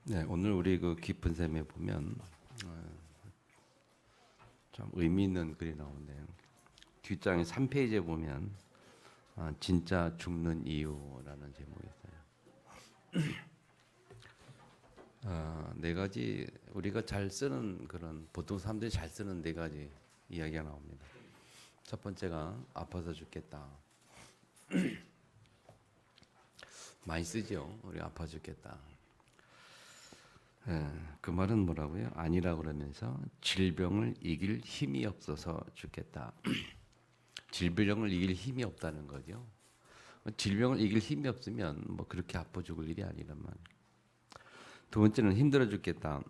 네, 오늘 우리 그 깊은 샘에 보면 참 의미 있는 글이 나오네요. 뒷장에 3페이지에 보면 진짜 죽는 이유라는 제목이 있어요. 네 가지 우리가 잘 쓰는 그런 보통 사람들이 잘 쓰는 네 가지 이야기가 나옵니다. 첫 번째가 아파서 죽겠다. 많이 쓰죠. 우리 아파 죽겠다. 그 말은 뭐라고요? 아니라 그러면서 질병을 이길 힘이 없어서 죽겠다. 질병을 이길 힘이 없다는 거죠. 질병을 이길 힘이 없으면 뭐 그렇게 아파 죽을 일이 아니란 말. 두 번째는 힘들어 죽겠다.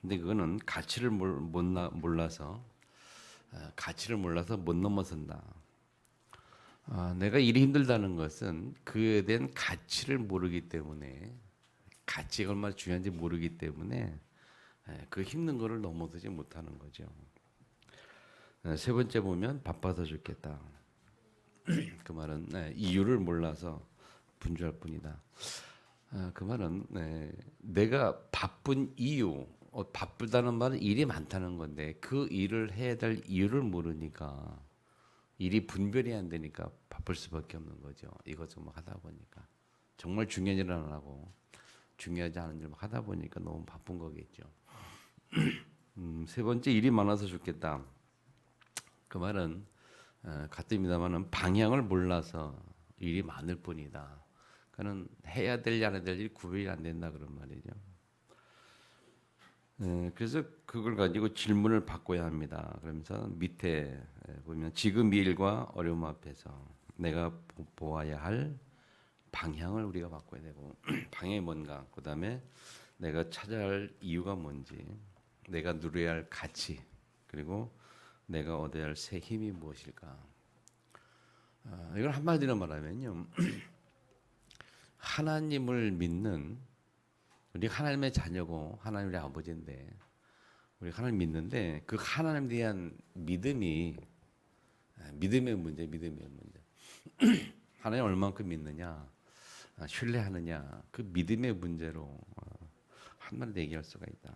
근데 그거는 가치를 몰라서 못 넘어선다. 내가 일이 힘들다는 것은 그에 대한 가치를 모르기 때문에 가치가 얼마나 중요한지 모르기 때문에 그 힘든 거를 넘어서지 못하는 거죠. 세 번째 보면 바빠서 죽겠다. 그 말은 이유를 몰라서 분주할 뿐이다. 그 말은 내가 바쁜 이유, 바쁘다는 말은 일이 많다는 건데 그 일을 해야 될 이유를 모르니까 일이 분별이 안 되니까 바쁠 수밖에 없는 거죠. 이것저것 하다 보니까 정말 중요한 일은 안 하고 중요하지 않은 일만 하다 보니까 너무 바쁜 거겠죠. 세 번째 일이 많아서 죽겠다. 그 말은 같습니다만은 방향을 몰라서 일이 많을 뿐이다. 그는 해야 될 일 안 해야 될 일 구별이 안 된다 그런 말이죠. 그래서 그걸 가지고 질문을 바꿔야 합니다. 그러면서 밑에 보면 지금 이 일과 어려움 앞에서 내가 보아야 할 방향을 우리가 바꿔야 되고 방향이 뭔가, 그 다음에 내가 찾아야 할 이유가 뭔지, 내가 누려야 할 가치, 그리고 내가 얻어야 할 새 힘이 무엇일까. 이걸 한마디로 말하면요, 하나님을 믿는, 우리 하나님의 자녀고 하나님 우리 아버지인데 우리 하나님 믿는데 그 하나님에 대한 믿음이 믿음의 문제. 하나님 얼만큼 믿느냐, 신뢰하느냐, 그 믿음의 문제로 한마디로 얘기할 수가 있다.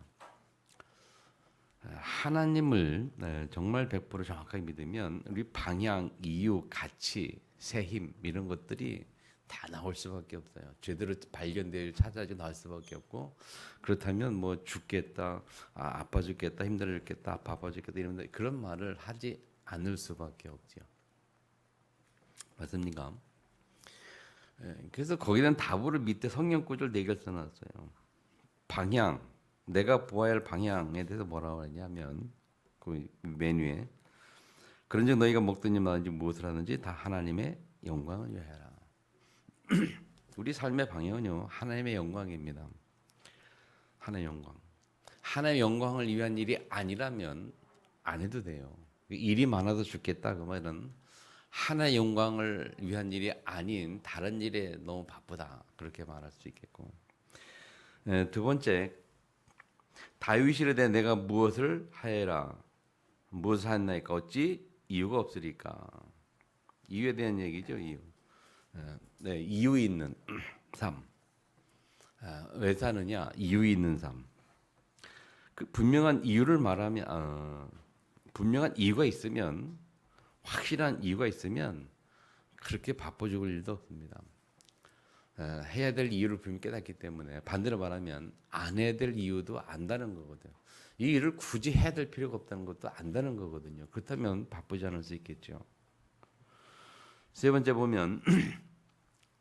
하나님을 정말 100% 정확하게 믿으면 우리 방향, 이유, 가치, 새 힘 이런 것들이 다 나올 수밖에 없어요. 제대로 발견될 찾아져 나올 수밖에 없고, 그렇다면 뭐 죽겠다, 아파 죽겠다, 힘들어 죽겠다, 아파 죽겠다 이런 그런 말을 하지 않을 수밖에 없죠. 맞습니까? 그래서 거기에 대한 답으로 밑에 성경 구절 4개를 써놨어요. 방향, 내가 보아야 할 방향에 대해서 뭐라고 하냐면 그 메뉴에 그런즉 너희가 먹든지 마든지 무엇을 하든지 다 하나님의 영광을 위하여라. 우리 삶의 방향은요, 하나님의 영광입니다. 하나님의 영광. 하나님의 영광을 위한 일이 아니라면 안 해도 돼요. 일이 많아서 죽겠다 그 말은 하나의 영광을 위한 일이 아닌 다른 일에 너무 바쁘다 그렇게 말할 수 있겠고, 두 번째, 다윗이르되 대해 내가 무엇을 하여라, 무엇을 하였나이까 어찌 이유가 없으리까. 이유에 대한 얘기죠. 이유. 이유 있는 삶. 왜 사느냐, 이유 있는 삶. 그 분명한 이유를 말하면 분명한 이유가 있으면, 확실한 이유가 있으면 그렇게 바빠 죽을 일도 없습니다. 해야 될 이유를 분명히 깨닫기 때문에, 반대로 말하면 안 해야 될 이유도 안다는 거거든요. 이 일을 굳이 해야 될 필요가 없다는 것도 안다는 거거든요. 그렇다면 바쁘지 않을 수 있겠죠. 세 번째 보면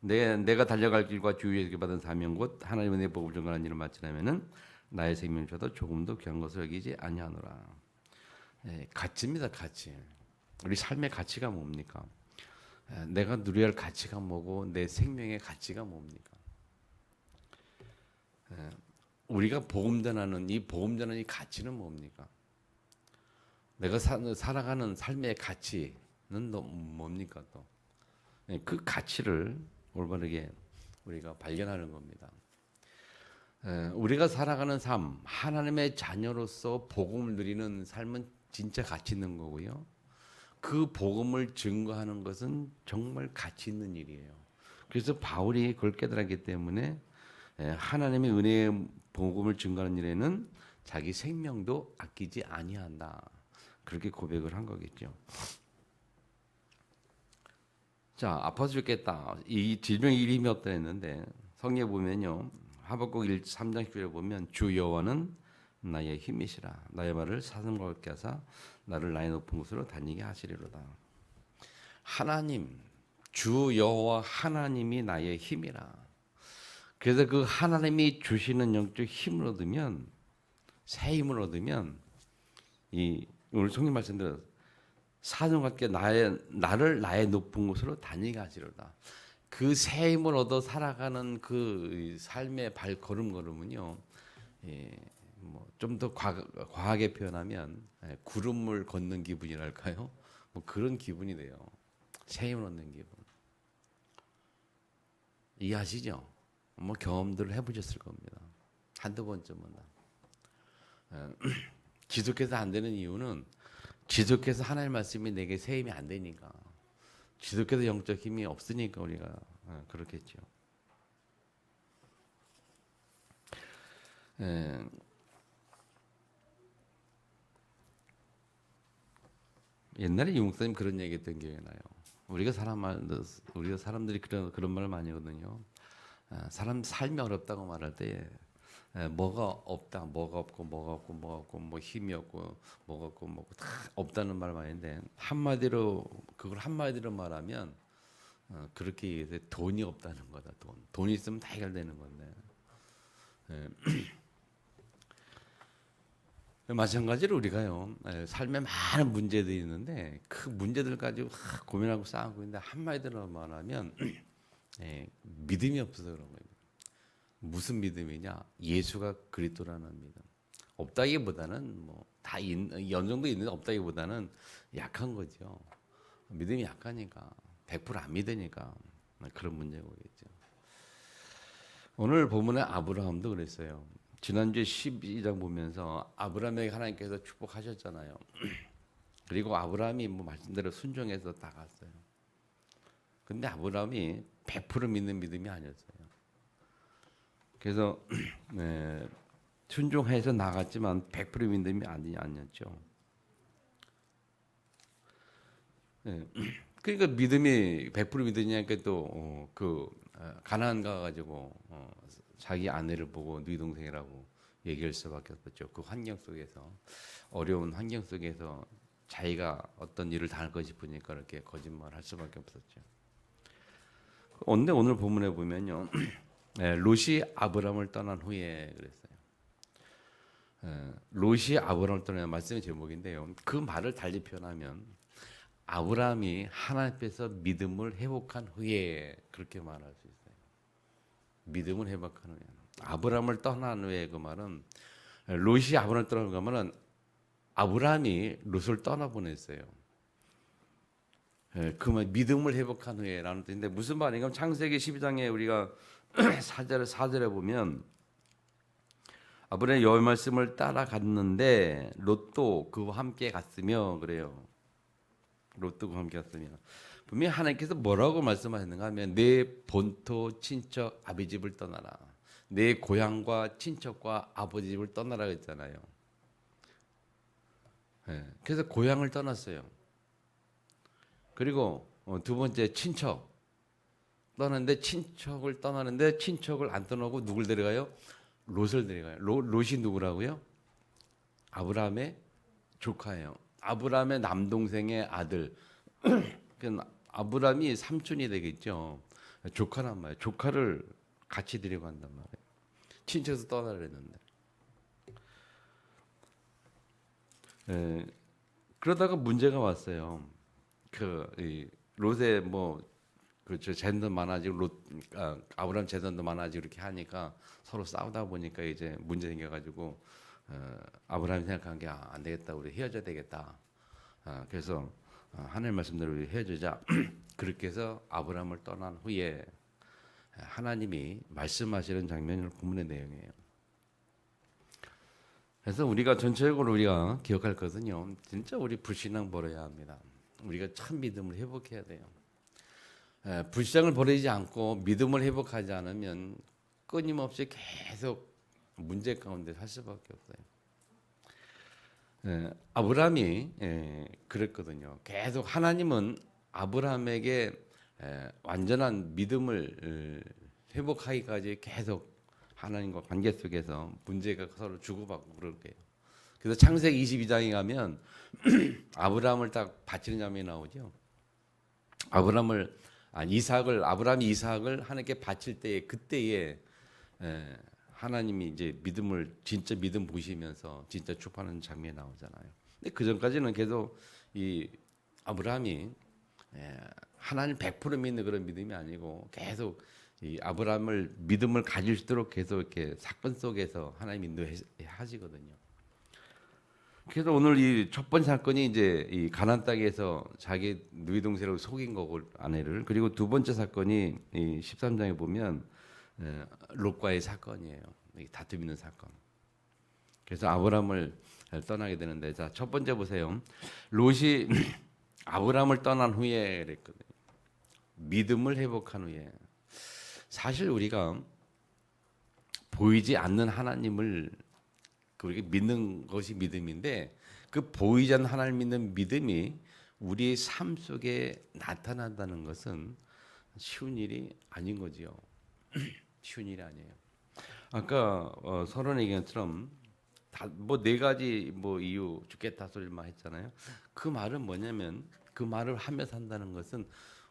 내가 달려갈 길과 주위에게 받은 사명 곧 하나님의 내 복을 전가하는 일을 마치려면은 나의 생명을 줘도 조금도 귀한 것을 여기지 아니하노라. 가치입니다. 가치. 우리 삶의 가치가 뭡니까? 내가 누려야 할 가치가 뭐고 내 생명의 가치가 뭡니까? 우리가 복음 전하는 이 가치는 뭡니까? 내가 살아가는 삶의 가치는 뭡니까 또? 그 가치를 올바르게 우리가 발견하는 겁니다. 우리가 살아가는 삶, 하나님의 자녀로서 복음을 누리는 삶은 진짜 가치 있는 거고요. 그 복음을 증거하는 것은 정말 가치 있는 일이에요. 그래서 바울이 그걸 깨달았기 때문에 하나님의 은혜의 복음을 증거하는 일에는 자기 생명도 아끼지 아니한다. 그렇게 고백을 한 거겠죠. 자, 아파서 죽겠다. 이 질병에 이름이 없다 했는데 성경에 보면요. 하박국 3장 10절에 보면 주 여호와는 나의 힘이시라. 나의 말을 사슴과 같게 하사 나를 나의 높은 곳으로 다니게 하시리로다. 하나님, 주 여호와 하나님이 나의 힘이라. 그래서 그 하나님이 주시는 영적 힘을 얻으면, 새 힘을 얻으면 이 오늘 성경 말씀대로 사슴과 같게 나를 나의 높은 곳으로 다니게 하시리로다. 그 새 힘을 얻어 살아가는 그 삶의 발걸음은요. 뭐 좀 더 과하게 표현하면 구름을 걷는 기분이랄까요? 뭐 그런 기분이 돼요. 새 힘을 얻는 기분. 이해하시죠? 뭐 경험들을 해보셨을 겁니다. 한두 번쯤은. 지속해서 안 되는 이유는 지속해서 하나님의 말씀이 내게 새 힘이 안 되니까. 지속해서 영적 힘이 없으니까 우리가 그렇겠죠. 옛날에 유 목사님 그런 얘기했던 기억이 나요. 우리가 사람들이 그런 말을 많이 하거든요. 사람 삶이 어렵다고 말할 때 뭐가 없다, 뭐가 없고 뭐 힘이 없고 뭐가 없고 뭐가 다 없다는 말 많이 했는데 그걸 한마디로 말하면 그렇게 얘기해서 돈이 없다는 거다. 돈이 있으면 다 해결되는 건데. 마찬가지로 우리가요 삶에 많은 문제들이 있는데 그 문제들 가지고 고민하고 싸우고 있는데 한마디로 말하면 믿음이 없어서 그런 거예요. 무슨 믿음이냐? 예수가 그리스도라는 믿음. 없다기보다는 뭐 다 어느 정도 있는데 없다기보다는 약한 거죠. 믿음이 약하니까 100%안 믿으니까 그런 문제가 오겠죠. 오늘 본문의 아브라함도 그랬어요. 지난주에 12장 보면서 아브라함에게 하나님께서 축복하셨잖아요. 그리고 아브라함이 뭐 말씀대로 순종해서 다 갔어요. 근데 아브라함이 100% 믿는 믿음이 아니었어요. 그래서 순종해서 나갔지만 100% 믿음이 아니었죠. 그러니까 믿음이 100% 믿으니까 또 가나안 가가지고 자기 아내를 보고 네 동생이라고 얘기할 수밖에 없었죠. 그 환경 속에서 어려운 환경 속에서 자기가 어떤 일을 당할 것 싶으니까 이렇게 거짓말할 수밖에 없었죠. 그런데 오늘 본문에 보면요, 롯이 아브라함을 떠난 후에 그랬어요. 롯이 아브라함을 떠난 말씀의 제목인데요. 그 말을 달리 표현하면 아브라함이 하나님 앞에서 믿음을 회복한 후에 그렇게 말할 수 있어요. 믿음을 회복한 후에. 아브라함을 떠난 후에 그 말은 롯이 아브라함을 떠난 그 말은 아브라함이 롯을 떠나보냈어요. 그 말 믿음을 회복한 후에라는 뜻인데 무슨 말인가? 창세기 12장에 우리가 4절에 보면 아브라함이 여호와의 말씀을 따라갔는데 롯도 그와 함께 갔으며 그래요. 롯도 그와 함께 갔으며 분명히 하나님께서 뭐라고 말씀하셨는가 하면 내 본토 친척 아비 집을 떠나라. 내 고향과 친척과 아버지 집을 떠나라 했잖아요. 그래서 고향을 떠났어요. 그리고 두 번째 친척 떠나는데 친척을 떠나는데 친척을 안 떠나고 누굴 데려가요? 롯을 데려가요. 롯이 누구라고요? 아브라함의 조카예요. 아브라함의 남동생의 아들. 아브라함이 삼촌이 되겠죠. 조카란 말이에요. 조카를 같이 데려간단 말이에요. 친척에서 떠나려 했는데. 그러다가 문제가 왔어요. 롯의 그렇죠. 재산도 많아지고 아브라함 재산도 많아지고 이렇게 하니까 서로 싸우다 보니까 이제 문제 생겨가지고 아브라함이 생각한 게 안 되겠다. 우리 헤어져야 되겠다. 그래서 하나님 말씀대로 우리 헤어지자. 그렇게 해서 아브라함을 떠난 후에 하나님이 말씀하시는 장면을 본문의 내용이에요. 그래서 우리가 전체적으로 우리가 기억할 것은요. 진짜 우리 불신앙 버려야 합니다. 우리가 참 믿음을 회복해야 돼요. 불신앙을 버리지 않고 믿음을 회복하지 않으면 끊임없이 계속 문제 가운데 살 수밖에 없어요. 아브라함이 그랬거든요. 계속 하나님은 아브라함에게 완전한 믿음을 회복하기까지 계속 하나님과 관계 속에서 문제가 서로 주고받고 그럴 거예요. 그래서 창세기 22장에 가면 아브라함을 딱 바치는 장면이 나오죠. 아브라함이 이삭을 하나님께 바칠 때에 그때에 하나님이 이제 진짜 믿음 보시면서 진짜 축복하는 장면이 나오잖아요. 근데 그 전까지는 계속 이 아브라함이 하나님 100% 믿는 그런 믿음이 아니고 계속 이 아브라함을 믿음을 가질 수 있도록 계속 이렇게 사건 속에서 하나님 인도하시거든요. 그래서 오늘 이 첫 번째 사건이 이제 이 가나안 땅에서 자기 누이 동생을 속인 거고 아내를, 그리고 두 번째 사건이 이 13장에 보면 롯과의 사건이에요. 다툼 있는 사건. 그래서 아브라함을 떠나게 되는데, 자, 첫 번째 보세요. 롯이 아브라함을 떠난 후에 그랬거든요. 믿음을 회복한 후에. 사실 우리가 보이지 않는 하나님을 우리가 믿는 것이 믿음인데, 그 보이지 않는 하나님 믿는 믿음이 우리의 삶 속에 나타난다는 것은 쉬운 일이 아닌 거지요. 쉬운 일이 아니에요. 아까 서론 얘기처럼 뭐 네 가지 뭐 이유 죽겠다 소리만 했잖아요. 그 말은 뭐냐면, 그 말을 하면서 한다는 것은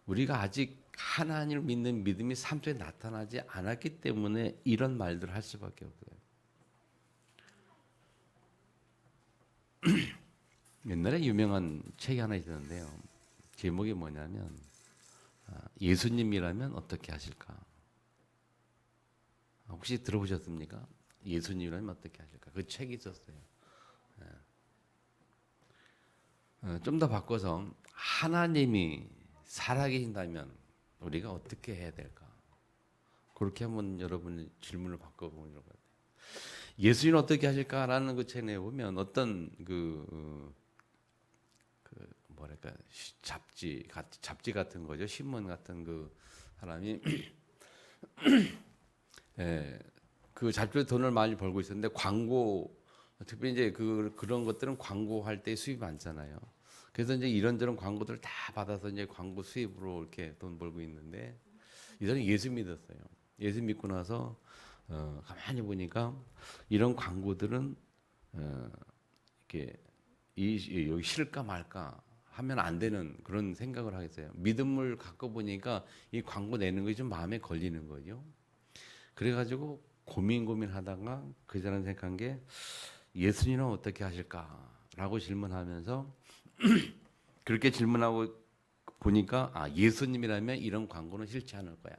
우리가 아직 하나님을 믿는 믿음이 삶 속에 나타나지 않았기 때문에 이런 말들을 할 수밖에 없어요. 옛날에 유명한 책이 하나 있었는데요. 제목이 뭐냐면 예수님이라면 어떻게 하실까? 혹시 들어보셨습니까? 예수님이라면 어떻게 하실까? 그 책이 있었어요. 좀 더 바꿔서 하나님이 살아계신다면 우리가 어떻게 해야 될까? 그렇게 한번 여러분 질문을 바꿔보는 것 같아요. 예수님은 어떻게 하실까라는 그 책에 보면 어떤 뭐랄까 잡지 같은 거죠. 신문 같은 그 사람이 그 잡지에 돈을 많이 벌고 있었는데, 광고, 특히 이제 그런 것들은 광고할 때 수입이 많잖아요. 그래서 이제 이런저런 광고들을 다 받아서 이제 광고 수입으로 이렇게 돈 벌고 있는데, 이 사람이 예수 믿었어요. 예수 믿고 나서 가만히 보니까 이런 광고들은 이렇게 여기 실까 말까 하면 안 되는 그런 생각을 하겠어요. 믿음을 갖고 보니까 이 광고 내는 것이 좀 마음에 걸리는 거죠. 그래가지고 고민하다가 그 사람 생각한 게, 예수님은 어떻게 하실까라고 질문하면서 그렇게 질문하고 보니까 예수님이라면 이런 광고는 싫지 않을 거야.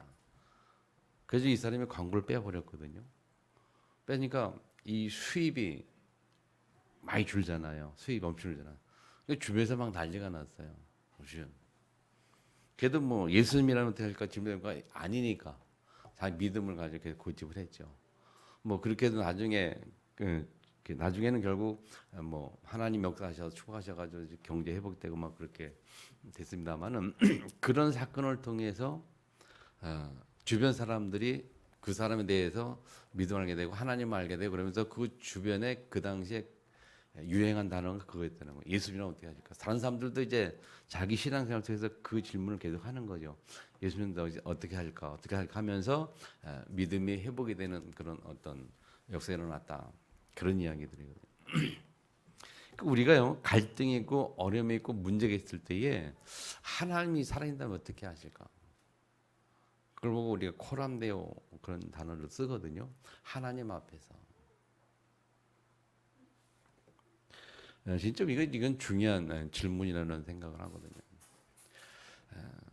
그래서 이 사람이 광고를 빼버렸거든요. 빼니까 이 수입이 많이 줄잖아요. 수입이 엄청 줄잖아요. 주변에서 막 난리가 났어요. 그래도 뭐 예수님이라면 어떻게 할까 질문하니까 아니니까 자기 믿음을 가지고 계속 고집을 했죠. 뭐 그렇게 해도 나중에는 결국 뭐 하나님 역사하셔서 축복하셔가지고 경제 회복되고 막 그렇게 됐습니다만은 그런 사건을 통해서 주변 사람들이 그 사람에 대해서 믿음을 알게 되고 하나님을 알게 되고, 그러면서 그 주변에 그 당시에 유행한 단어가 그거였다는 거예요. 예수님은 어떻게 하실까? 다른 사람들도 이제 자기 신앙생활 속에서 그 질문을 계속 하는 거죠. 예수님은 어떻게 할까? 어떻게 할까 하면서 믿음이 회복이 되는 그런 어떤 역사가 일어났다. 그런 이야기들이거든요. 우리가요, 갈등이 있고 어려움이 있고 문제가 있을 때에 하나님이 살아있다면 어떻게 하실까? 그걸 보고 우리가 코람데오 그런 단어를 쓰거든요. 하나님 앞에서. 진짜 이건 중요한 질문이라는 생각을 하거든요.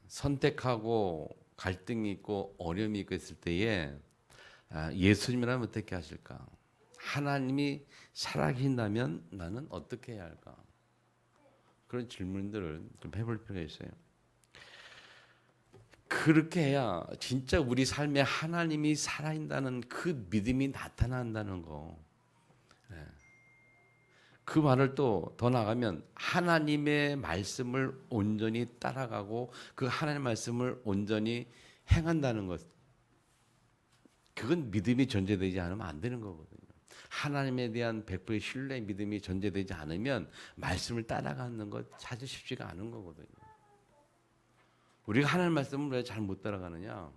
선택하고 갈등이 있고 어려움이 있고 있을 때에 예수님이라면 어떻게 하실까? 하나님이 살아계신다면 나는 어떻게 해야 할까? 그런 질문들을 좀 해볼 필요가 있어요. 그렇게 해야 진짜 우리 삶에 하나님이 살아있다는 그 믿음이 나타난다는 거. 그 말을 또 더 나가면 하나님의 말씀을 온전히 따라가고 그 하나님의 말씀을 온전히 행한다는 것. 그건 믿음이 전제되지 않으면 안 되는 거거든요. 하나님에 대한 100%의 신뢰 믿음이 전제되지 않으면 말씀을 따라가는 것 사실 쉽지가 않은 거거든요. 우리가 하나님 말씀을 왜 잘 못 따라가느냐?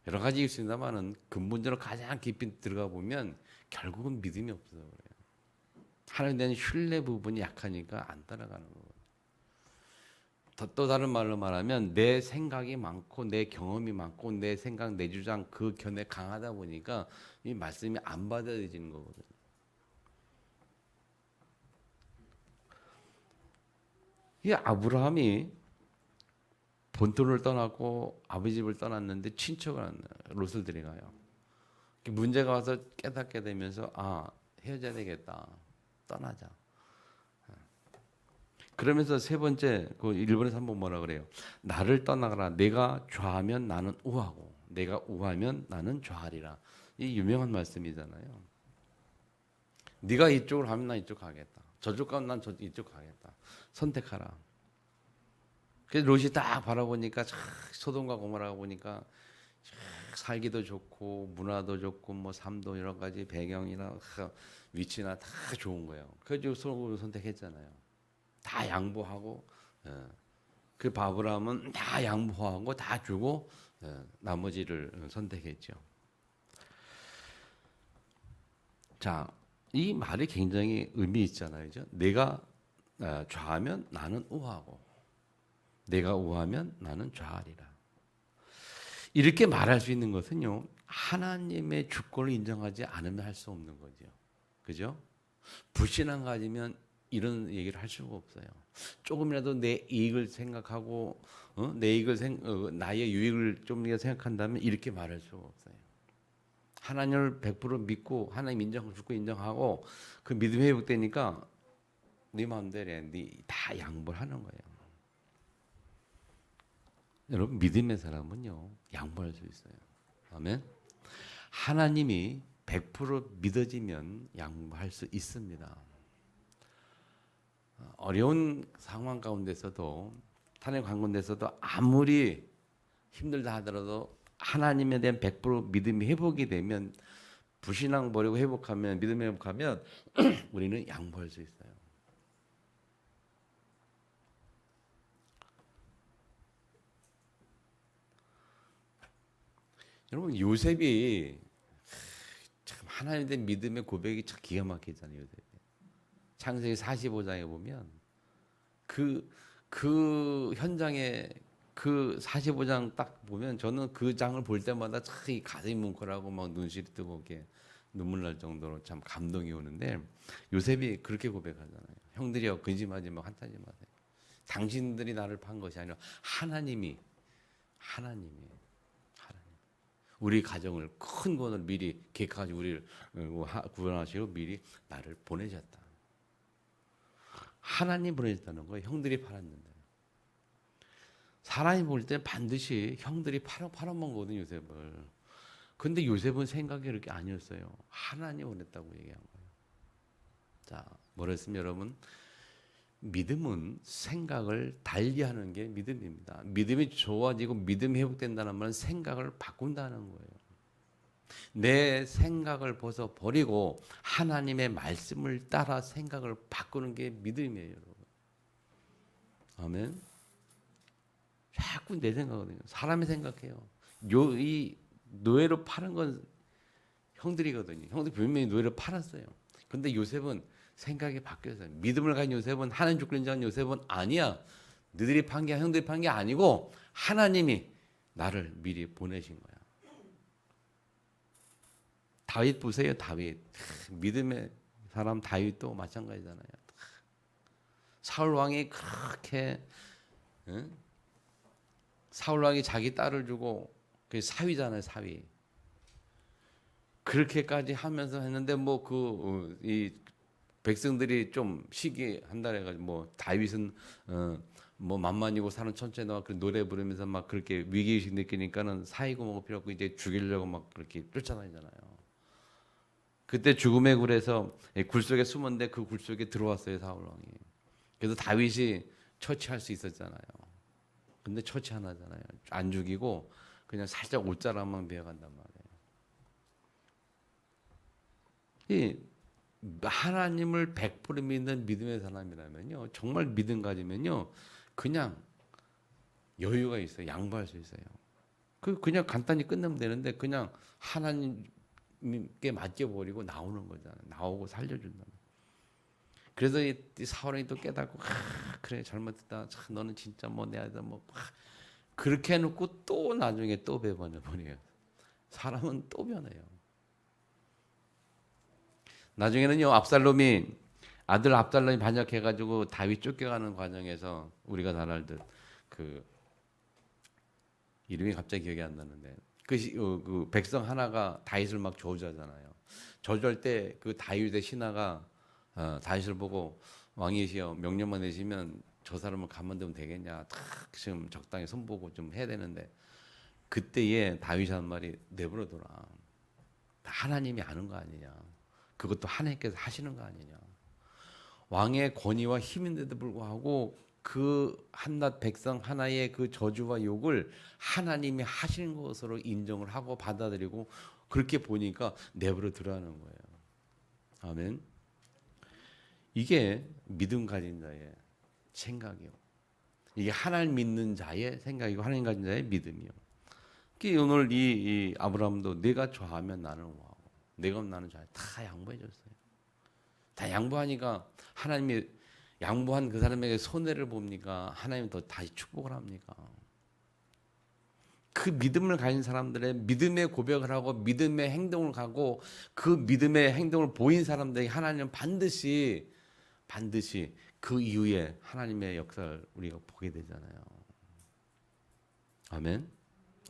여러 가지 있습니다만은 근본적으로 가장 깊이 들어가 보면 결국은 믿음이 없어서 그래요. 하나님에 대한 신뢰 부분이 약하니까 안 따라가는 거예요. 또 다른 말로 말하면 내 생각이 많고 내 경험이 많고 내 생각 내 주장 그 견해 강하다 보니까 이 말씀이 안 받아들여지는 거거든요. 이 아브라함이 본토를 떠났고 아버지 집을 떠났는데 친척을 롯을 데려가요. 문제가 와서 깨닫게 되면서 헤어져야 되겠다. 떠나자. 그러면서 세 번째 그 일본에서 한번 뭐라 그래요? 나를 떠나가라. 내가 좌하면 나는 우하고 내가 우하면 나는 좌하리라. 이 유명한 말씀이잖아요. 네가 이쪽으로 가면 난 이쪽 가겠다. 저쪽 가면 난 이쪽 가겠다. 선택하라. 그래서 롯이 딱 바라보니까 소돔과 고모라가 보니까 살기도 좋고 문화도 좋고 뭐 삶도 여러 가지 배경이나 위치나 다 좋은 거예요. 그래서 소돔을 선택했잖아요. 다 양보하고 그 아브라함은 다 양보하고 다 주고 나머지를 선택했죠. 자, 이 말이 굉장히 의미 있잖아요. 그죠? 내가 좌하면 나는 우하고 내가 우하면 나는 좌하리라. 이렇게 말할 수 있는 것은요. 하나님의 주권을 인정하지 않으면 할 수 없는 거죠. 그죠? 불신앙 가지면 이런 얘기를 할 수가 없어요. 조금이라도 내 이익을 생각하고 내 이익을 나의 유익을 좀 생각한다면 이렇게 말할 수가 없어요. 하나님을 100% 믿고 하나님 주권 인정하고 그 믿음이 회복되니까 네 마음대로 다 양보를 하는 거예요. 여러분 믿음의 사람은요 양보할 수 있어요. 아멘. 하나님이 100% 믿어지면 양보할 수 있습니다. 어려운 상황 가운데서도 하나님 가운데서도 아무리 힘들다 하더라도 하나님에 대한 100% 믿음이 회복이 되면 불신앙 버리고 회복하면 믿음이 회복하면 우리는 양보할 수 있어요. 여러분 요셉이 참 하나님에 대한 믿음의 고백이 참 기가 막히잖아요. 요셉이. 창세기 45장에 보면 그 현장에 그 45장 딱 보면 저는 그 장을 볼 때마다 참 가슴이 뭉클하고 막 눈시리 뜨고 이렇게 눈물 날 정도로 참 감동이 오는데 요셉이 그렇게 고백하잖아요. 형들이여 근심하지 마 한탄하지 마세요. 당신들이 나를 판 것이 아니라 하나님이 우리 가정을 큰 권을 미리 계획하시고 우리를 구원하시고 미리 나를 보내셨다. 하나님 보내셨다는 거예요. 형들이 팔았는데. 사람이 볼 때 반드시 형들이 팔아먹거든요, 요셉을. 근데 요셉은 생각이 그렇게 아니었어요. 하나님 보냈다고 얘기한 거예요. 자, 뭐랬으면 여러분? 믿음은 생각을 달리하는 게 믿음입니다. 믿음이 좋아지고 믿음이 회복된다는 말은 생각을 바꾼다는 거예요. 내 생각을 버리고 하나님의 말씀을 따라 생각을 바꾸는 게 믿음이에요, 여러분. 아멘. 자꾸 내 생각거든요. 사람이 생각해요. 이 노예로 파는 건 형들이거든요. 형들 분명히 노예로 팔았어요. 근데 요셉은 생각이 바뀌었어요. 믿음을 가진 요셉은 하나님 주권 인정한 요셉은 아니야. 너희들이 판 게 형들이 판 게 아니고 하나님이 나를 미리 보내신 거야. 다윗 보세요. 다윗. 믿음의 사람 다윗도 마찬가지잖아요. 사울 왕이 그렇게 사울 왕이 자기 딸을 주고 그 사위잖아요. 사위. 그렇게까지 하면서 했는데 이 백성들이 좀 시기한다 해가지고 뭐 다윗은 뭐 만만이고 사는 천천히 나와 그 노래 부르면서 막 그렇게 위기의식 느끼니까는 사이고 뭐고 필요 없고 이제 죽이려고 막 그렇게 쫓아다니잖아요. 그때 죽음의 굴에서 굴 속에 숨었는데 그 굴 속에 들어왔어요 사울 왕이. 그래서 다윗이 처치할 수 있었잖아요. 근데 처치 안 하잖아요. 안 죽이고 그냥 살짝 옷자락만 베어간단 말이에요. 이 하나님을 100% 믿는 믿음의 사람이라면요, 정말 믿음 가지면요, 그냥 여유가 있어요. 양보할 수 있어요. 그냥 간단히 끝내면 되는데 그냥 하나님께 맡겨버리고 나오는 거잖아요. 나오고 살려준다. 그래서 이 사울이 또 깨닫고, 그래 잘못했다. 너는 진짜 뭐 내 아들 뭐 그렇게 해놓고 또 나중에 또 배반해버려요. 사람은 또 변해요. 나중에는요, 아들 압살롬이 반역해가지고 다윗 쫓겨가는 과정에서 우리가 잘 알듯 그 이름이 갑자기 기억이 안 나는데 그 백성 하나가 다윗을 막 저주하잖아요. 저주할 때 그 다윗의 신하가 다윗을 보고 왕이시여 명령만 내시면 저 사람을 가만두면 되겠냐. 탁 지금 적당히 손보고 좀 해야 되는데 그때에 다윗이 한 말이 내버려둬라. 하나님이 아는 거 아니냐. 그것도 하나님께서 하시는 거 아니냐. 왕의 권위와 힘인데도 불구하고 그 한낱 백성 하나의 그 저주와 욕을 하나님이 하시는 것으로 인정을 하고 받아들이고 그렇게 보니까 내버려 두라는 거예요. 아멘. 이게 믿음 가진 자의 생각이요. 이게 하나님 믿는 자의 생각이고 하나님 가진 자의 믿음이요. 오늘 이 아브라함도 내가 좋아하면 나는 뭐하고 내가 나는 좋아해 다 양보해 줬어요. 다 양보하니까 하나님이 양보한 그 사람에게 손해를 봅니까? 하나님 더 다시 축복을 합니까? 그 믿음을 가진 사람들의 믿음의 고백을 하고 믿음의 행동을 가고 그 믿음의 행동을 보인 사람들에게 하나님은 반드시 그 이후에 하나님의 역사를 우리가 보게 되잖아요. 아멘.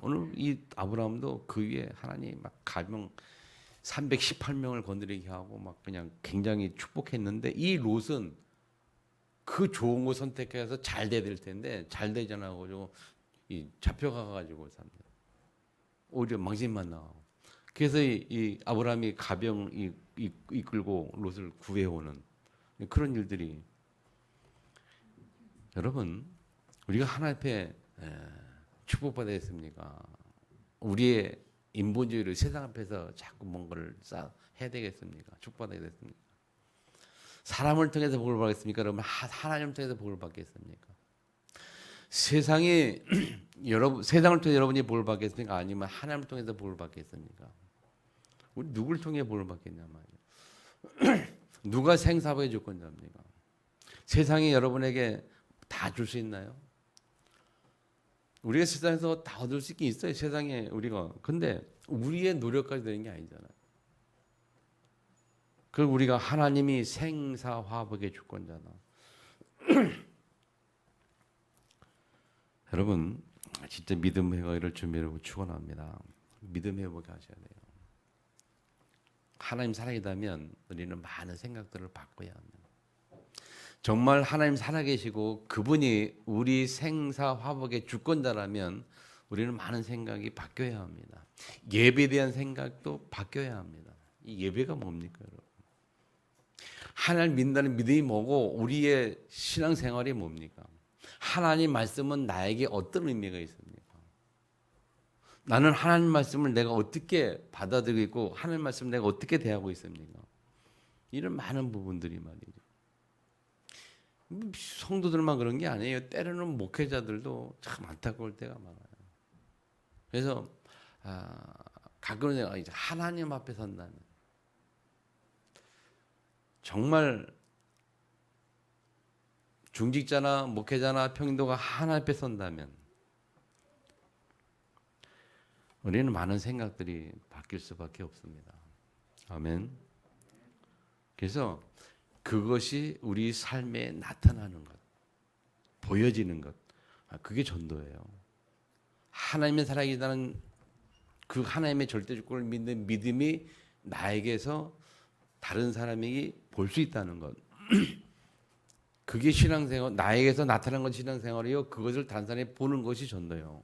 오늘 이 아브라함도 그 위에 하나님 막 가명 318명을 건드리게 하고 막 그냥 굉장히 축복했는데 이 롯은 그 좋은 거 선택해서 잘 돼야 될 텐데 잘 되지 않아가지고 잡혀가가지고 삽니다. 오히려 망신만 나고. 그래서 이 아브라함이 가병 이끌고 롯을 구해오는 그런 일들이 여러분 우리가 하나님 앞에 축복받아야 했습니까? 우리의 인본주의를 세상 앞에서 자꾸 뭔가를 해야 되겠습니까? 축복받아야 됐습니까? 사람을 통해서 복을 받겠습니까? 여러분 하나님을 통해서 복을 받겠습니까? 세상을 통해 여러분이 복을 받겠습니까? 아니면 하나님을 통해서 복을 받겠습니까? 우리 누굴 통해 복을 받겠냐 말이에요. 누가 생사부의 주권자입니까? 세상이 여러분에게 다 줄 수 있나요? 우리가 세상에서 다 얻을 수 있긴 있어요. 세상에 우리가. 근데 우리의 노력까지 되는 게 아니잖아요. 그리고 우리가 하나님이 생사화복의 주권자다. 여러분 진짜 믿음 회복을 준비하고 축원합니다. 믿음 회복을 하셔야 돼요. 하나님 살아계시다면 우리는 많은 생각들을 바꿔야 합니다. 정말 하나님 살아계시고 그분이 우리 생사화복의 주권자라면 우리는 많은 생각이 바뀌어야 합니다. 예배에 대한 생각도 바뀌어야 합니다. 이 예배가 뭡니까 여러분? 하나님 믿는다는 믿음이 뭐고 우리의 신앙생활이 뭡니까? 하나님 말씀은 나에게 어떤 의미가 있습니까? 나는 하나님 말씀을 내가 어떻게 받아들이고 하나님 말씀을 내가 어떻게 대하고 있습니까? 이런 많은 부분들이 말이죠. 성도들만 그런 게 아니에요. 때로는 목회자들도 참 안타까울 때가 많아요. 그래서 가끔은 내가 이제 하나님 앞에 선다면 정말 중직자나 목회자나 평도가 하나님 앞에 선다면 우리는 많은 생각들이 바뀔 수밖에 없습니다. 아멘. 그래서 그것이 우리 삶에 나타나는 것, 보여지는 것, 그게 전도예요. 하나님의 살아계시다는 그 하나님의 절대 주권을 믿는 믿음이 나에게서 다른 사람이 볼 수 있다는 것. 그게 신앙생활, 나에게서 나타난 건 신앙생활이요. 그것을 다른 사람이 보는 것이 전도예요.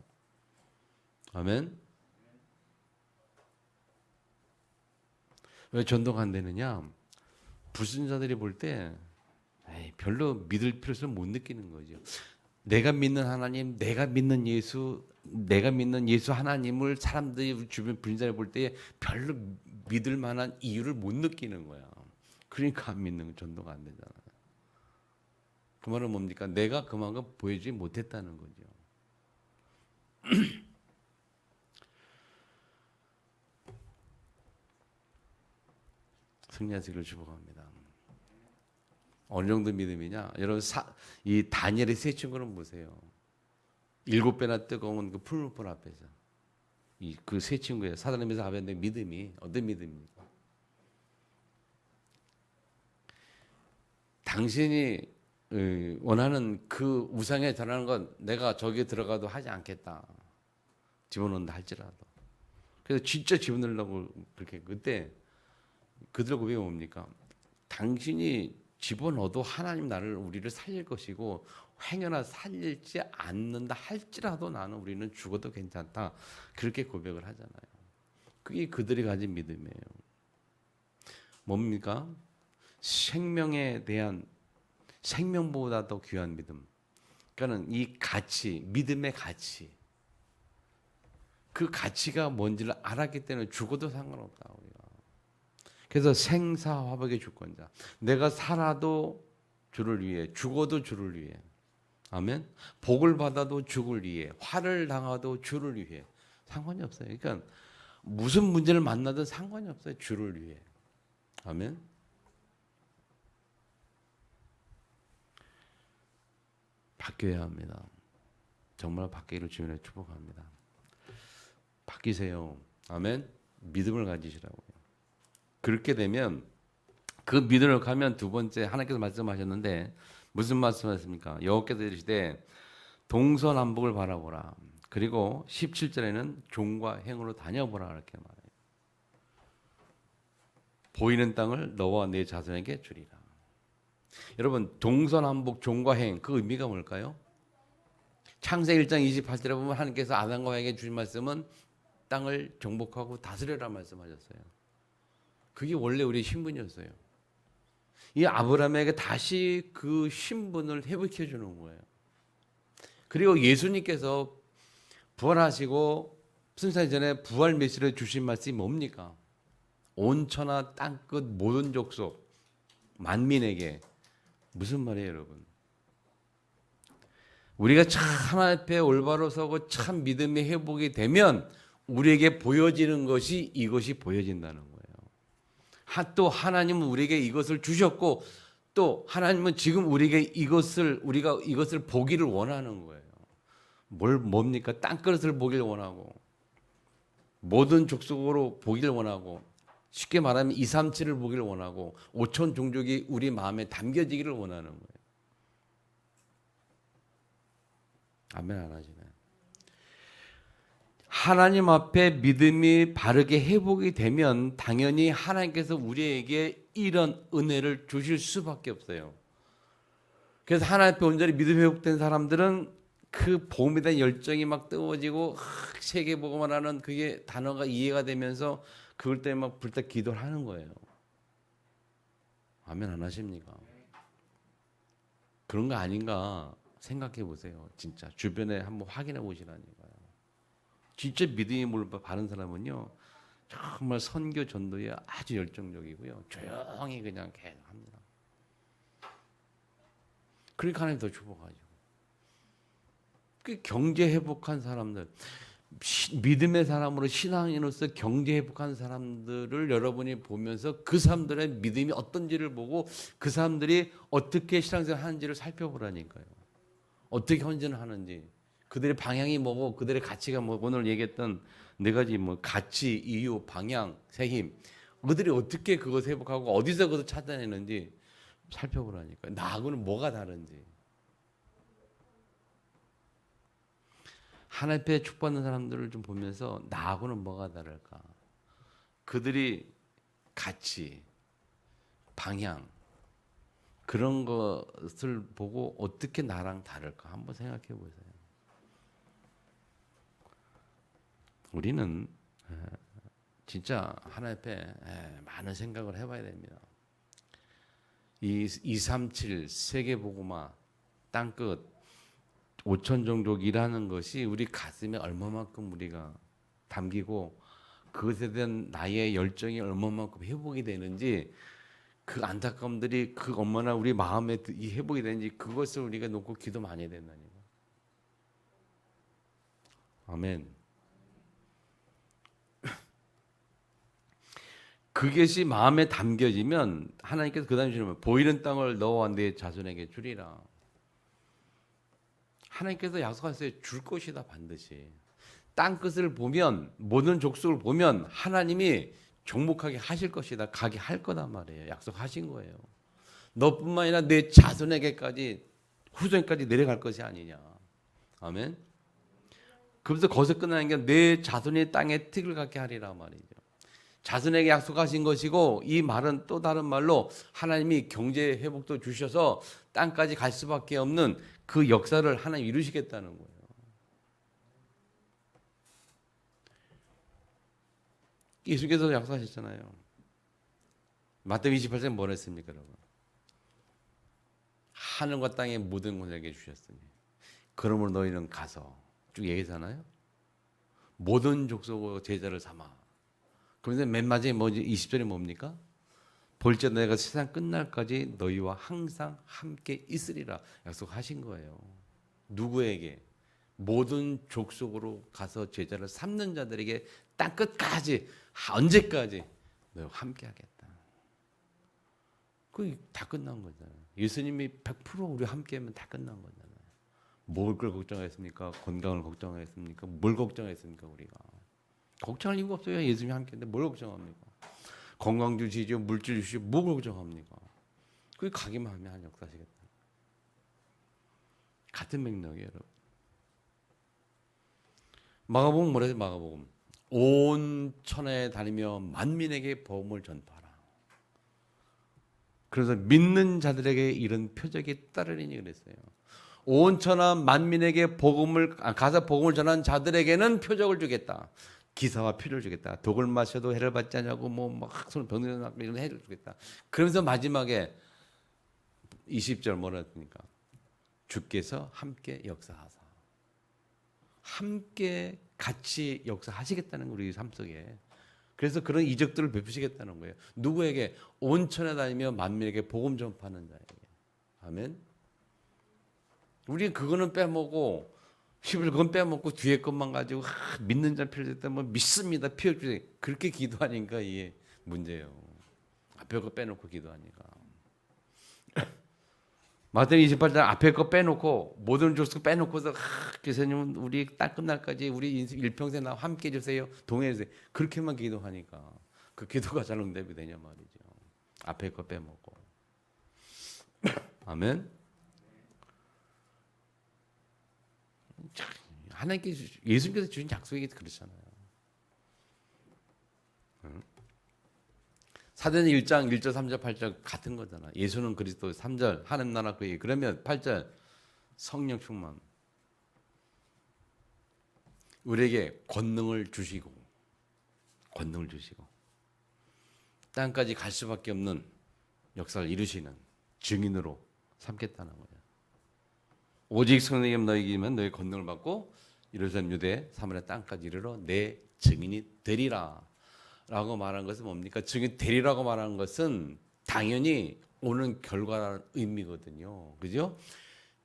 아멘. 왜 전도가 안 되느냐? 불신자들이 볼 때 별로 믿을 필요성을 못 느끼는 거죠. 내가 믿는 하나님, 내가 믿는 예수 하나님을 사람들이 주변 분자를 볼 때 별로 믿을 만한 이유를 못 느끼는 거야. 그러니까 안 믿는 거 전도가 안 되잖아. 그 말은 뭡니까? 내가 그만큼 보여주지 못했다는 거죠. 승리하시기를 축복합니다. 어느 정도 믿음이냐? 여러분 이 다니엘의 세 친구는 보세요. 7배나 뜨거운 그 풀무불 앞에서 이 그 세 친구의 사단에서 하는데 믿음이 어떤 믿음입니까? 당신이 원하는 그 우상에 전하는 건 내가 저기에 들어가도 하지 않겠다. 집어넣는다 할지라도. 그래서 진짜 집어넣으려고 그렇게 그때 그들 고백이 뭡니까? 당신이 집어넣어도 하나님 나를 우리를 살릴 것이고 행여나 살릴지 않는다 할지라도 나는 우리는 죽어도 괜찮다. 그렇게 고백을 하잖아요. 그게 그들이 가진 믿음이에요. 뭡니까? 생명에 대한 생명보다 더 귀한 믿음. 그러니까는 이 가치, 믿음의 가치. 그 가치가 뭔지를 알았기 때문에 죽어도 상관없다 우리가. 그래서 생사화복의 주권자. 내가 살아도 주를 위해, 죽어도 주를 위해. 아멘. 복을 받아도 주를 위해, 화를 당하도 주를 위해. 상관이 없어요. 그러니까 무슨 문제를 만나든 상관이 없어요. 주를 위해. 아멘. 바뀌어야 합니다. 정말 바뀌기를 주님의 축복합니다. 바뀌세요. 아멘. 믿음을 가지시라고요. 그렇게 되면 그 믿음을 가면 두 번째 하나님께서 말씀하셨는데 무슨 말씀하셨습니까? 여호와께서 이르시되 동서남북을 바라보라. 그리고 17절에는 종과 행으로 다녀보라 이렇게 말해요. 보이는 땅을 너와 내 자손에게 주리라. 여러분 동서남북 종과 행 그 의미가 뭘까요? 창세기 1장 28절에 보면 하나님께서 아담과 에게 주신 말씀은 땅을 정복하고 다스려라 말씀하셨어요. 그게 원래 우리의 신분이었어요. 이 아브라함에게 다시 그 신분을 회복해 주는 거예요. 그리고 예수님께서 부활하시고 승천하기 전에 부활 메시지를 주신 말씀이 뭡니까? 온 천하 땅끝 모든 족속 만민에게. 무슨 말이에요 여러분? 우리가 참 하나님 앞에 올바로 서고 참 믿음의 회복이 되면 우리에게 보여지는 것이 이것이 보여진다는 거예요. 또 하나님은 우리에게 이것을 주셨고 또 하나님은 지금 우리가 이것을 보기를 원하는 거예요. 뭡니까? 땅그릇을 보기를 원하고 모든 족속으로 보기를 원하고 쉽게 말하면 237을 보기를 원하고 5천 종족이 우리 마음에 담겨지기를 원하는 거예요. 아멘 안 하시나요? 하나님 앞에 믿음이 바르게 회복이 되면 당연히 하나님께서 우리에게 이런 은혜를 주실 수밖에 없어요. 그래서 하나님 앞에 온전히 믿음 회복된 사람들은 그 복음에 대한 열정이 막 뜨거워지고 세계복음을 하는 그게 단어가 이해가 되면서 그걸 때문에 막 불타 기도를 하는 거예요. 아멘 안 하십니까? 그런 거 아닌가 생각해 보세요. 진짜 주변에 한번 확인해 보시라니까요. 진짜 믿음이 바른 사람은요 정말 선교 전도에 아주 열정적이고요 조용히 그냥 계속 합니다. 그러니까 하나님 더 축복하죠. 그 경제 회복한 사람들, 믿음의 사람으로 신앙인으로서 경제 회복한 사람들을 여러분이 보면서 그 사람들의 믿음이 어떤지를 보고 그 사람들이 어떻게 신앙생활 하는지를 살펴보라니까요. 어떻게 헌신을 하는지, 그들의 방향이 뭐고, 그들의 가치가 뭐고, 오늘 얘기했던 네 가지 뭐 가치, 이유, 방향, 새힘, 그들이 어떻게 그것을 회복하고 어디서 그것을 찾아내는지 살펴보라니까요. 나하고는 뭐가 다른지. 하나님 앞에 축복받는 사람들을 좀 보면서 나하고는 뭐가 다를까? 그들이 가치, 방향 그런 것을 보고 어떻게 나랑 다를까 한번 생각해 보세요. 우리는 진짜 하나님 앞에 많은 생각을 해봐야 됩니다. 이 237 세계복음화 땅끝 5천 종족이라는 것이 우리 가슴에 얼마만큼 우리가 담기고 그것에 대한 나의 열정이 얼마만큼 회복이 되는지 그 안타까움들이 그 얼마나 우리 마음에 이 회복이 되는지 그것을 우리가 놓고 기도 많이 해야 된다니까. 아멘. 그것이 마음에 담겨지면 하나님께서 그 다음에 주시면 보이는 땅을 너와 내 자손에게 주리라. 하나님께서 약속하셨어요. 줄 것이다 반드시. 땅 끝을 보면 모든 족속을 보면 하나님이 종목하게 하실 것이다. 가게 할 거단 말이에요. 약속하신 거예요. 너뿐만 아니라 내 자손에게까지 후손까지 내려갈 것이 아니냐. 아멘. 그래서 거기서 끝나는 게 내 자손이 땅에 틱을 갖게 하리라 말이죠. 자손에게 약속하신 것이고 이 말은 또 다른 말로 하나님이 경제 회복도 주셔서 땅까지 갈 수밖에 없는 그 역사를 하나님 이루시겠다는 거예요. 예수께서 약속하셨잖아요. 마태복음 28장에 뭐라 했습니까, 여러분? 하늘과 땅의 모든 것을 내게 주셨으니 그러므로 너희는 가서 쭉 얘기하잖아요. 모든 족속의 제자를 삼아. 그런데 맨 마지막에 뭐지? 20절에 뭡니까? 볼지어다 내가 세상 끝날까지 너희와 항상 함께 있으리라 약속하신 거예요. 누구에게? 모든 족속으로 가서 제자를 삼는 자들에게 땅 끝까지 언제까지 너희와 함께 하겠다. 그게 다 끝난 거잖아요. 예수님이 100% 우리 함께하면 다 끝난 거잖아요. 먹을 걸 걱정했습니까? 건강을 걱정했습니까? 뭘 걱정했습니까? 우리가 걱정할 이유가 없어요. 예수님이 함께인데 뭘 걱정합니까? 건강 주시죠, 물질 주시죠, 뭘 걱정합니까? 그게 가기만 하면 한 역사시겠다. 같은 맥락이에요, 여러분. 마가복음 뭐래요? 마가복음 온 천하에 다니며 만민에게 복음을 전파하라. 그래서 믿는 자들에게 이런 표적이 따르리니 그랬어요. 온 천하 만민에게 가서 복음을 전한 자들에게는 표적을 주겠다. 기사와 표를 주겠다. 독을 마셔도 해를 받지 않냐고 막 손 병들어 낫고 이런 해를 주겠다. 그러면서 마지막에 20절 뭐라 했습니까? 주께서 함께 역사하사. 함께 같이 역사하시겠다는 거 우리 삶 속에. 그래서 그런 이적들을 베푸시겠다는 거예요. 누구에게? 온천에 다니며 만민에게 복음 전파하는 자에게. 아멘. 우리 그거는 빼먹고 힘을 그건 빼먹고 뒤에 것만 가지고 믿는 자 필요했다 뭐 믿습니다 필요해 그렇게 기도하니까 이게 문제예요. 앞에 거 빼놓고 기도하니까. 마태복음 28장 앞에 거 빼놓고 모든 족속 빼놓고서 교수님 우리 딱 끝날까지 우리 인생 일평생 나와 함께 해주세요. 동행해주세요. 그렇게만 기도하니까 그 기도가 잘 응답이 되냐 말이죠. 앞에 거 빼먹고. 아멘. 하나님께서 예수님께서 주신 약속이 그렇잖아요. 사도행전 1장 1절 3절 8절 같은 거잖아. 예수는 그리스도 3절 하나님 나라 그 얘기. 그러면 8절 성령 충만. 우리에게 권능을 주시고 땅까지 갈 수밖에 없는 역사를 이루시는 증인으로 삼겠다는 거예요. 오직 성령님 너희에게만 너희 권능을 받고 예루살렘 유대 사마리아 땅까지 이르러 내 증인이 되리라 라고 말한 것은 뭡니까? 증인 되리라고 말하는 것은 당연히 오는 결과라는 의미거든요. 그죠?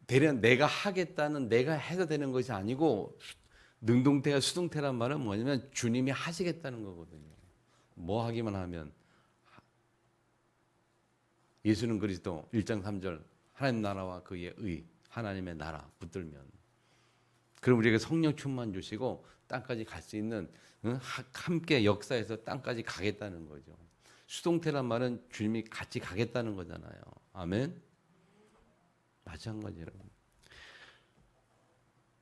대략 내가 하겠다는 내가 해서 되는 것이 아니고 능동태가 수동태란 말은 뭐냐면 주님이 하시겠다는 거거든요. 뭐 하기만 하면 예수는 그리스도 1장 3절 하나님 나라와 그의 의 하나님의 나라 붙들면 그럼 우리에게 성령 충만 주시고 땅까지 갈 수 있는 함께 역사에서 땅까지 가겠다는 거죠. 수동태란 말은 주님이 같이 가겠다는 거잖아요. 아멘. 마찬가지 여러분.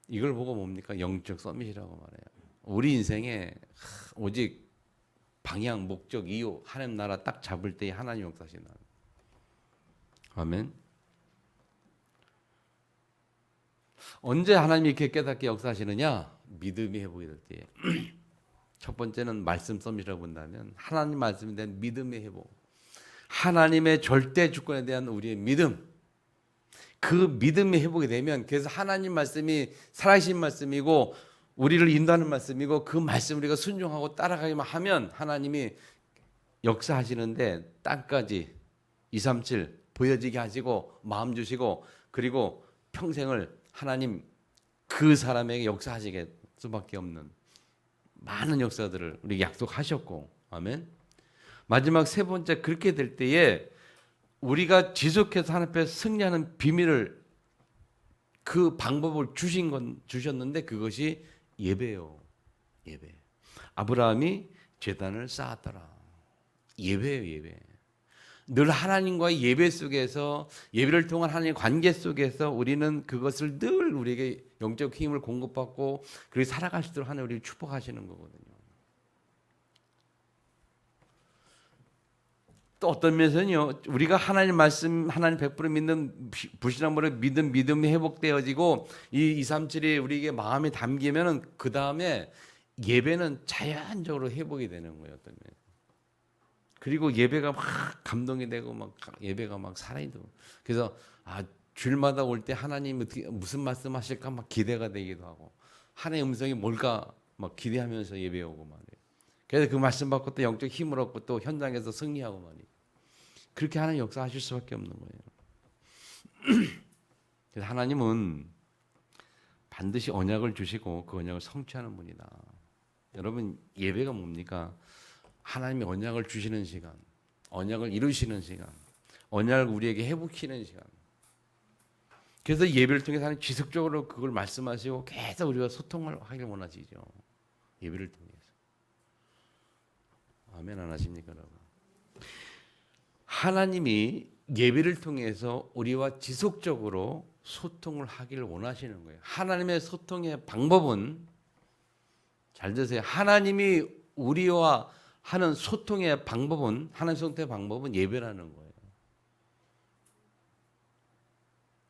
이걸 보고 뭡니까? 영적 서밋이라고 말해요. 우리 인생에 오직 방향, 목적, 이유 하나님 나라 딱 잡을 때 하나님 역사시나. 아멘. 언제 하나님이 이렇게 깨닫게 역사하시느냐? 믿음이 회복이 될 때에. 첫 번째는 말씀 썸이라고 본다면 하나님 말씀에 대한 믿음의 회복. 하나님의 절대 주권에 대한 우리의 믿음. 그 믿음이 회복이 되면, 그래서 하나님 말씀이 살아계신 말씀이고 우리를 인도하는 말씀이고 그 말씀 우리가 순종하고 따라가기만 하면 하나님이 역사하시는데 땅까지 237 보여지게 하시고 마음 주시고 그리고 평생을 하나님 그 사람에게 역사하시게 수밖에 없는 많은 역사들을 우리 약속하셨고, 아멘. 마지막 세 번째, 그렇게 될 때에 우리가 지속해서 하나님 앞에 승리하는 비밀을, 그 방법을 주셨는데 그것이 예배예요. 예배. 아브라함이 제단을 쌓았더라. 예배예요, 예배. 늘 하나님과의 예배 속에서, 예배를 통한 하나님의 관계 속에서 우리는 그것을 늘 우리에게 영적 힘을 공급받고 그렇게 살아갈 수 있도록 하나님 우리를 축복하시는 거거든요. 또 어떤 면에서는요, 우리가 하나님 말씀, 하나님 100% 믿는 불신앙으로 믿음이 회복되어지고 이 237이 우리에게 마음에 담기면은 그 다음에 예배는 자연적으로 회복이 되는 거예요. 어떤 면에서. 그리고 예배가 막 감동이 되고 막 예배가 막 살아있고, 그래서 주일마다 올 때 하나님 어떻게 무슨 말씀하실까 막 기대가 되기도 하고, 하나님의 음성이 뭘까 막 기대하면서 예배 오고 말이에요. 그래서 그 말씀 받고 또 영적 힘을 얻고 또 현장에서 승리하고 말이에요. 그렇게 하나님 역사하실 수밖에 없는 거예요. 그래서 하나님은 반드시 언약을 주시고 그 언약을 성취하는 분이다. 여러분, 예배가 뭡니까? 하나님이 언약을 주시는 시간, 언약을 이루시는 시간, 언약을 우리에게 회복시키는 시간. 그래서 예배를 통해서 하나님 지속적으로 그걸 말씀하시고 계속 우리가 소통을 하길 원하시죠. 예배를 통해서. 아멘 안 하십니까, 여러분? 하나님이 예배를 통해서 우리와 지속적으로 소통을 하기를 원하시는 거예요. 하나님의 소통의 방법은, 잘 들으세요. 하나님이 우리와 하는 소통의 방법은, 하나님 소통의 방법은 예배라는 거예요.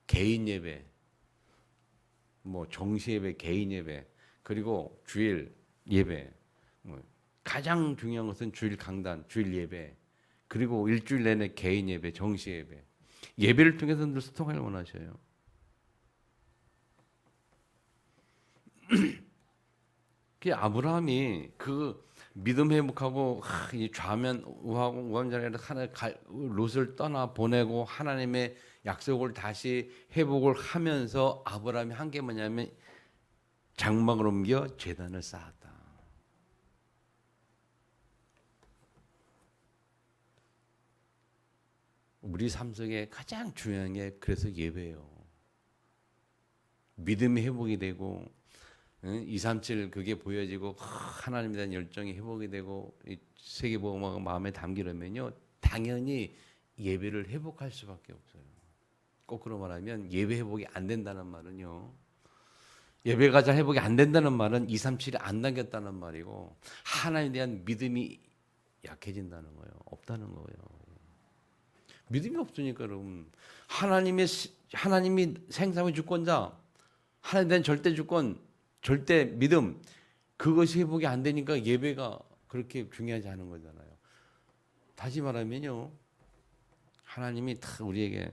개인 예배, 뭐 정시 예배, 개인 예배, 그리고 주일 예배. 가장 중요한 것은 주일 강단, 주일 예배, 그리고 일주일 내내 개인 예배, 정시 예배. 예배를 통해서 늘 소통을 원하셔요. 그 아브라함이 그 믿음 회복하고 이 좌면 우하고 우함자리에 롯을 떠나 보내고 하나님의 약속을 다시 회복을 하면서 아브라함이 한 게 뭐냐면 장막을 옮겨 제단을 쌓았다. 우리 삶 속에 가장 중요한 게 그래서 예배예요. 믿음이 회복이 되고 237 그게 보여지고 하나님에 대한 열정이 회복이 되고 세계복음화가 마음에 담기려면요, 당연히 예배를 회복할 수밖에 없어요. 거꾸로 말하면 예배 회복이 안 된다는 말은요, 예배가 잘 회복이 안 된다는 말은 237이 안 담겼다는 말이고 하나님에 대한 믿음이 약해진다는 거예요. 없다는 거예요. 믿음이 없으니까 여러분, 하나님이 생사의 주권자, 하나님에 대한 절대 주권, 절대 믿음, 그것이 회복이 안 되니까 예배가 그렇게 중요하지 않은 거잖아요. 다시 말하면요, 하나님이 다 우리에게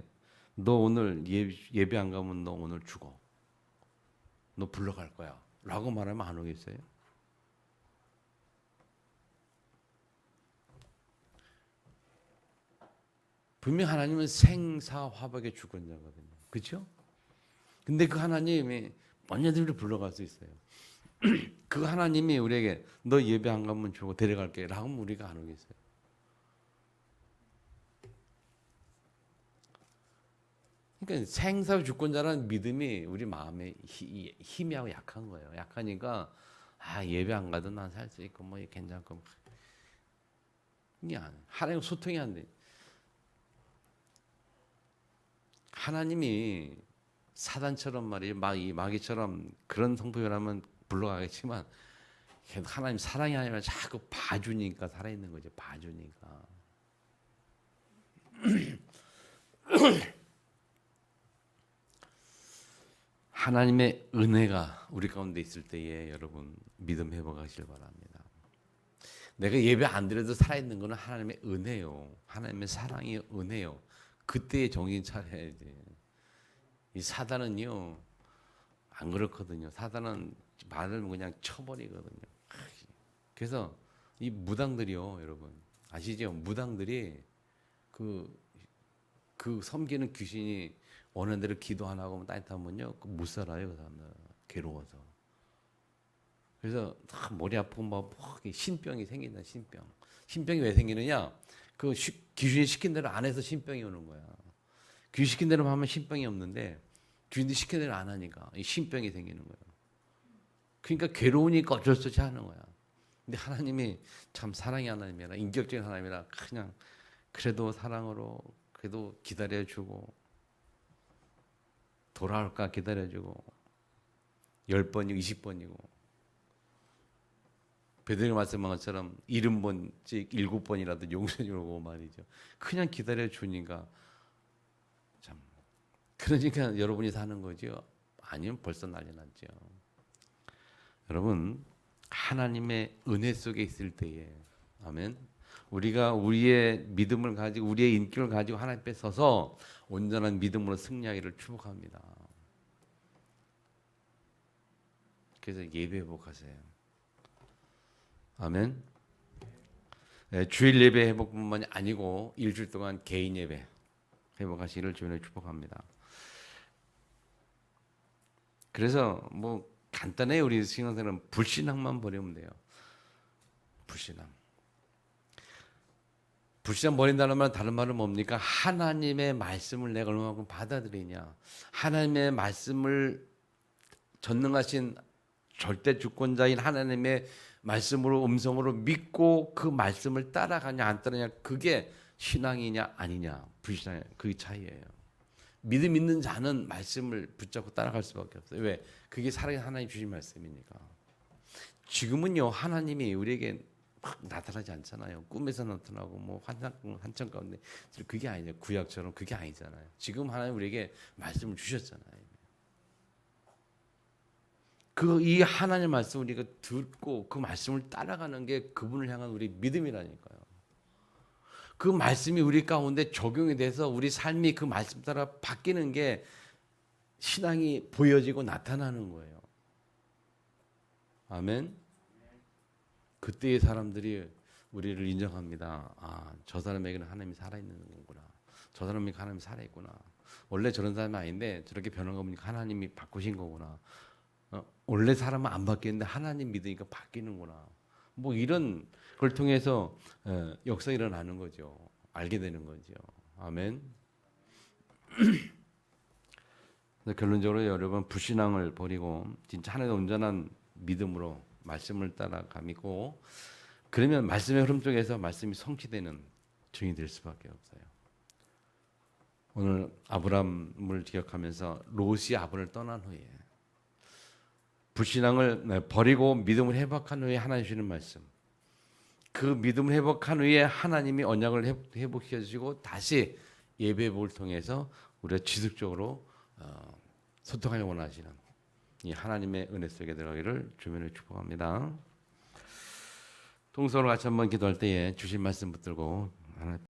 너 오늘 예배 안 가면 너 오늘 죽어, 너 불러갈 거야 라고 말하면 안 오겠어요? 분명 하나님은 생사화복의 주권자거든요. 그렇죠? 근데 그 하나님이 언제든지 불러갈 수 있어요. 그 하나님이 우리에게 너 예배 안 가면 죽어 데려갈게 라고 하면 우리가 안 오겠어요? 그러니까 생사 주권자라는 믿음이 우리 마음에 희미하고 약한 거예요. 약하니까 예배 안 가도 난 살 수 있고 뭐 괜찮고, 이게 하나님 소통이 안 돼. 하나님이 사단처럼 말이에요, 마귀처럼 그런 성품이라면 불러가겠지만 하나님 사랑이 아니라 자꾸 봐주니까 살아있는 거죠. 봐주니까. 하나님의 은혜가 우리 가운데 있을 때에 여러분 믿음 회복하시길 바랍니다. 내가 예배 안 드려도 살아있는 것은 하나님의 은혜요. 하나님의 사랑이 은혜요. 그때의 정신 차려야 돼. 이 사단은요 안 그렇거든요. 사단은 말을 그냥 쳐버리거든요. 그래서 이 무당들이요, 여러분 아시죠? 무당들이 그 섬기는 귀신이 원하는 대로 기도 안 하고 따뜻하면요 못 살아요, 그 사람들 괴로워서. 그래서 머리 아프고 막 신병이 생긴다. 신병이 왜 생기느냐? 그 귀신이 시킨 대로 안 해서 신병이 오는 거야. 귀신 시킨 대로 하면 신병이 없는데 귀신이 시킨 대로 안 하니까 이 신병이 생기는 거예요. 그러니까 괴로우니까 어쩔 수 없이 하는 거야. 근데 하나님이 참 사랑의 하나님이라 인격적인 하나님이라 그냥 그래도 사랑으로 그래도 기다려주고 돌아올까 기다려주고 10번이고 20번이고 베드로 말씀한 것처럼 70번씩 7번이라도 용서해 주고 말이죠. 그냥 기다려주니까 참 그러니까 여러분이 사는 거죠. 아니면 벌써 난리 났죠. 여러분 하나님의 은혜 속에 있을 때에 아멘. 우리가 우리의 믿음을 가지고 우리의 인격을 가지고 하나님 앞에 서서 온전한 믿음으로 승리하기를 축복합니다. 그래서 예배 회복하세요. 아멘. 네, 주일 예배 회복뿐만이 아니고 일주일 동안 개인 예배 회복하시기를 주님을 축복합니다. 그래서 뭐 간단해요. 우리 신앙생활은 불신앙만 버리면 돼요. 불신앙 버린다는 말은 다른 말은 뭡니까? 하나님의 말씀을 내가 얼마만큼 받아들이냐. 하나님의 말씀을 전능하신 절대 주권자인 하나님의 말씀으로 음성으로 믿고 그 말씀을 따라가냐 안 따라가냐 그게 신앙이냐 아니냐 불신앙 그 차이예요. 믿음 있는 자는 말씀을 붙잡고 따라갈 수밖에 없어요. 왜? 그게 살아계신 하나님 주신 말씀이니까. 지금은요 하나님이 우리에게 막 나타나지 않잖아요. 꿈에서 나타나고 뭐 환청 가운데 그게 아니죠. 구약처럼 그게 아니잖아요. 지금 하나님 우리에게 말씀을 주셨잖아요. 이 하나님 말씀 우리가 듣고 그 말씀을 따라가는 게 그분을 향한 우리 믿음이라니까요. 그 말씀이 우리 가운데 적용이 돼서 우리 삶이 그 말씀 따라 바뀌는 게 신앙이 보여지고 나타나는 거예요. 아멘. 그때의 사람들이 우리를 인정합니다. 아, 저 사람에게는 하나님이 살아있는 거구나. 저 사람에게 하나님이 살아있구나. 원래 저런 사람이 아닌데 저렇게 변한 거 보니까 하나님이 바꾸신 거구나. 원래 사람은 안 바뀌는데 하나님 믿으니까 바뀌는구나. 뭐 이런 걸 통해서 역사 일어나는 거죠. 알게 되는 거죠. 아멘. 결론적으로 여러분 불신앙을 버리고 진짜 하나님의 온전한 믿음으로 말씀을 따라가미고 그러면 말씀의 흐름 속에서 말씀이 성취되는 증인이 될 수밖에 없어요. 오늘 아브라함을 기억하면서 롯이 아브를 떠난 후에 불신앙을 버리고 믿음을 회복한 후에 하나님 주시는 말씀. 그 믿음을 회복한 후에 하나님이 언약을 회복시켜 주시고 다시 예배복을 통해서 우리가 지속적으로 소통하려 원하시는 이 하나님의 은혜 속에 들어가기를 주님을 축복합니다. 통성으로 같이 한번 기도할 때에 주신 말씀 붙들고